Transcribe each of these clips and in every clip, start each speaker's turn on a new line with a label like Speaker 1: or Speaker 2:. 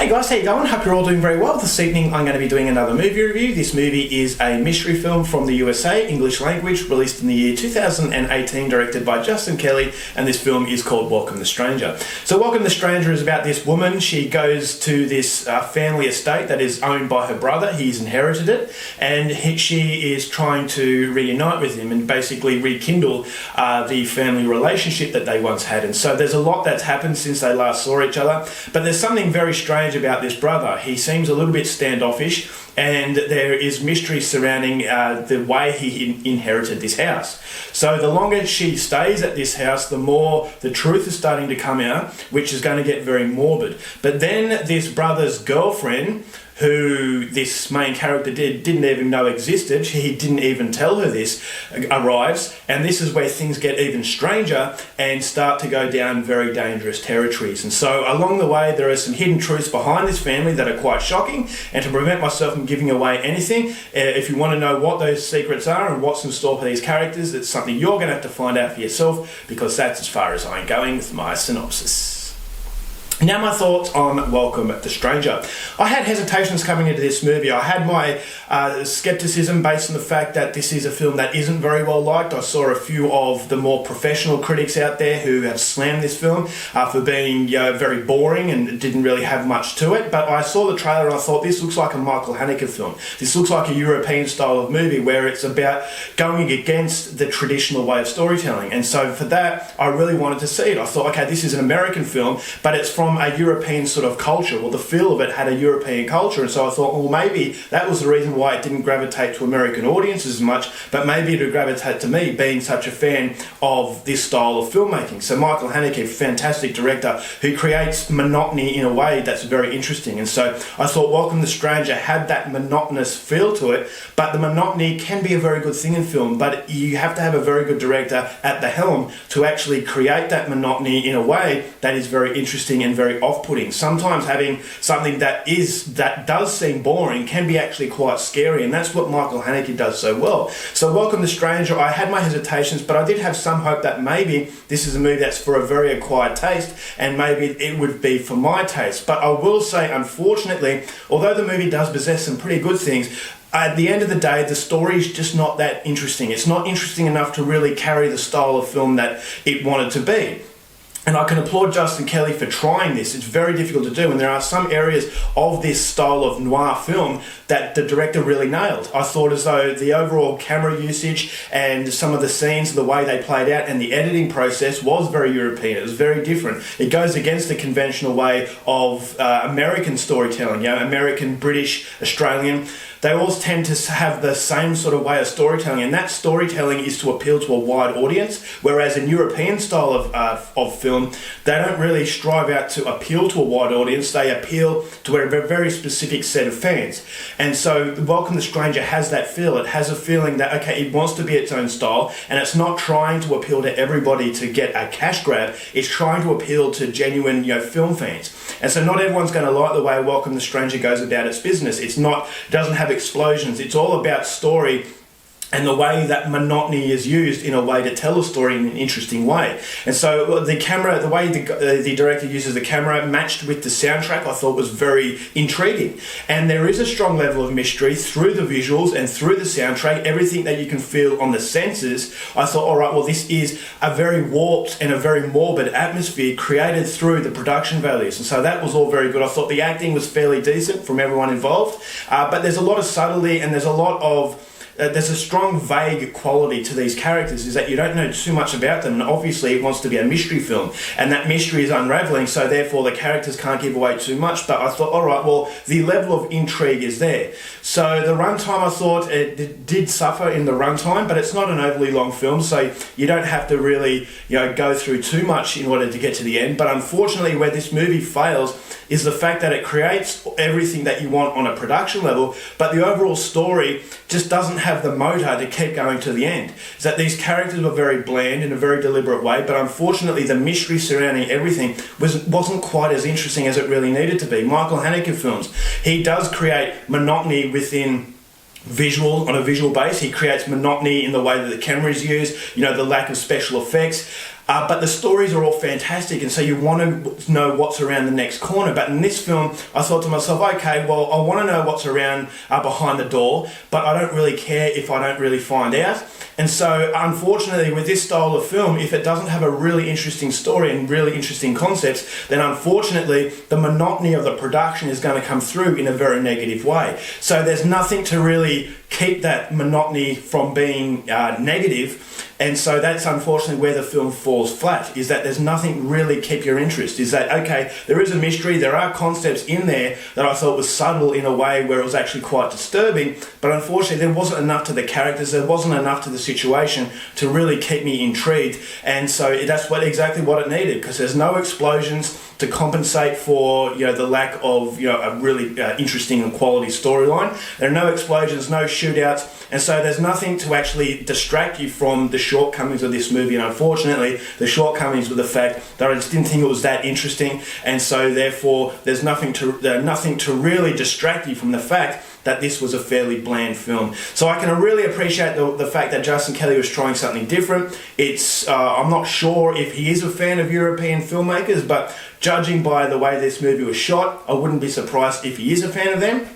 Speaker 1: Hey guys, how you going? Hope you're all doing very well. This evening I'm going to be doing another movie review. This movie is a mystery film from the USA, English language, released in the year 2018, directed by Justin Kelly, and this film is called Welcome the Stranger. So Welcome the Stranger is about this woman. She goes to this family estate that is owned by her brother. He's inherited it, and she is trying to reunite with him and basically rekindle the family relationship that they once had. And so there's a lot that's happened since they last saw each other, but there's something very strange about this brother. He seems a little bit standoffish, and there is mystery surrounding the way he inherited this house. So the longer she stays at this house, the more the truth is starting to come out, which is going to get very morbid. But then this brother's girlfriend, who this main character didn't even know existed, he didn't even tell her this, arrives, and this is where things get even stranger and start to go down very dangerous territories. And so along the way there are some hidden truths behind this family that are quite shocking, and to prevent myself from giving away anything, if you want to know what those secrets are and what's in store for these characters, it's something you're going to have to find out for yourself, because that's as far as I'm going with my synopsis. Now my thoughts on Welcome the Stranger. I had hesitations coming into this movie. I had my skepticism based on the fact that this is a film that isn't very well liked. I saw a few of the more professional critics out there who have slammed this film for being very boring and didn't really have much to it. But I saw the trailer and I thought, this looks like a Michael Haneke film. This looks like a European style of movie where it's about going against the traditional way of storytelling. And so for that, I really wanted to see it. I thought, okay, this is an American film, but it's from a European sort of culture. Well, the feel of it had a European culture, and so I thought, well, maybe that was the reason why it didn't gravitate to American audiences as much, but maybe it would gravitate to me, being such a fan of this style of filmmaking. So Michael Haneke, fantastic director who creates monotony in a way that's very interesting, and so I thought Welcome the Stranger had that monotonous feel to it, but the monotony can be a very good thing in film, but you have to have a very good director at the helm to actually create that monotony in a way that is very interesting and very off-putting. Sometimes having something that does seem boring can be actually quite scary, and that's what Michael Haneke does so well. So Welcome the Stranger, I had my hesitations, but I did have some hope that maybe this is a movie that's for a very acquired taste, and maybe it would be for my taste. But I will say, unfortunately, although the movie does possess some pretty good things, at the end of the day, the story is just not that interesting. It's not interesting enough to really carry the style of film that it wanted to be. And I can applaud Justin Kelly for trying this. It's very difficult to do, and there are some areas of this style of noir film that the director really nailed. I thought as though the overall camera usage and some of the scenes, the way they played out, and the editing process was very European. It was very different. It goes against the conventional way of American storytelling, American, British, Australian. They all tend to have the same sort of way of storytelling, and that storytelling is to appeal to a wide audience, whereas in European style of film, they don't really strive out to appeal to a wide audience. They appeal to a very specific set of fans. And so Welcome the Stranger has that feel. It has a feeling that, okay, it wants to be its own style, and it's not trying to appeal to everybody to get a cash grab. It's trying to appeal to genuine film fans. And so not everyone's going to like the way Welcome the Stranger goes about its business. It doesn't have explosions. It's all about story and the way that monotony is used in a way to tell a story in an interesting way. And so the camera, the way the director uses the camera matched with the soundtrack, I thought was very intriguing. And there is a strong level of mystery through the visuals and through the soundtrack, everything that you can feel on the senses. I thought, all right, well, this is a very warped and a very morbid atmosphere created through the production values. And so that was all very good. I thought the acting was fairly decent from everyone involved, but there's a lot of subtlety, and there's a strong vague quality to these characters, is that you don't know too much about them, and obviously it wants to be a mystery film, and that mystery is unraveling, so therefore the characters can't give away too much. But I thought, alright, well, the level of intrigue is there. So the runtime, I thought it did suffer in the runtime, but it's not an overly long film, so you don't have to really go through too much in order to get to the end. But unfortunately, where this movie fails is the fact that it creates everything that you want on a production level, but the overall story just doesn't have the motor to keep going to the end. Is that these characters were very bland in a very deliberate way, but unfortunately the mystery surrounding everything wasn't quite as interesting as it really needed to be. Michael Haneke films, he does create monotony within on a visual base. He creates monotony in the way that the camera is used, the lack of special effects. But the stories are all fantastic, and so you want to know what's around the next corner. But in this film, I thought to myself, okay, well, I want to know what's around behind the door, but I don't really care if I don't really find out. And so, unfortunately, with this style of film, if it doesn't have a really interesting story and really interesting concepts, then unfortunately, the monotony of the production is going to come through in a very negative way. So there's nothing to really keep that monotony from being negative. And so that's unfortunately where the film falls flat, is that there's nothing really keep your interest. Is that, okay, there is a mystery, there are concepts in there that I thought was subtle in a way where it was actually quite disturbing, but unfortunately there wasn't enough to the characters, there wasn't enough to the situation to really keep me intrigued. And so that's exactly what it needed, because there's no explosions to compensate for the lack of a really interesting and quality storyline. There are no explosions, no shootouts, and so there's nothing to actually distract you from the shortcomings of this movie. And unfortunately, the shortcomings were the fact that I just didn't think it was that interesting, and so therefore there's nothing to really distract you from the fact that this was a fairly bland film. So I can really appreciate the fact that Justin Kelly was trying something different. I'm not sure if he is a fan of European filmmakers, but judging by the way this movie was shot, I wouldn't be surprised if he is a fan of them.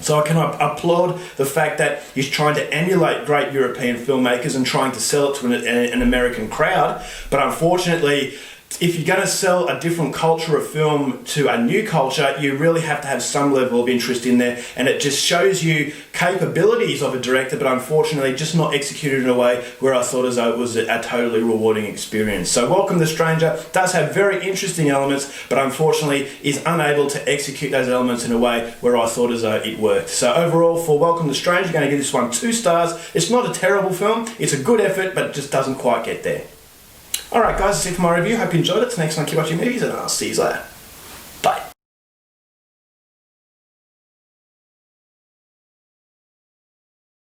Speaker 1: So I can applaud the fact that he's trying to emulate great European filmmakers and trying to sell it to an American crowd. But unfortunately, if you're going to sell a different culture of film to a new culture, you really have to have some level of interest in there, and it just shows you capabilities of a director, but unfortunately just not executed in a way where I thought as though it was a totally rewarding experience. So Welcome the Stranger does have very interesting elements, but unfortunately is unable to execute those elements in a way where I thought as though it worked. So overall, for Welcome the Stranger, I'm going to give this one 2 stars. It's not a terrible film, it's a good effort, but it just doesn't quite get there. Alright guys, that's it for my review. Hope you enjoyed it. Till next time, keep watching movies and I'll see you later.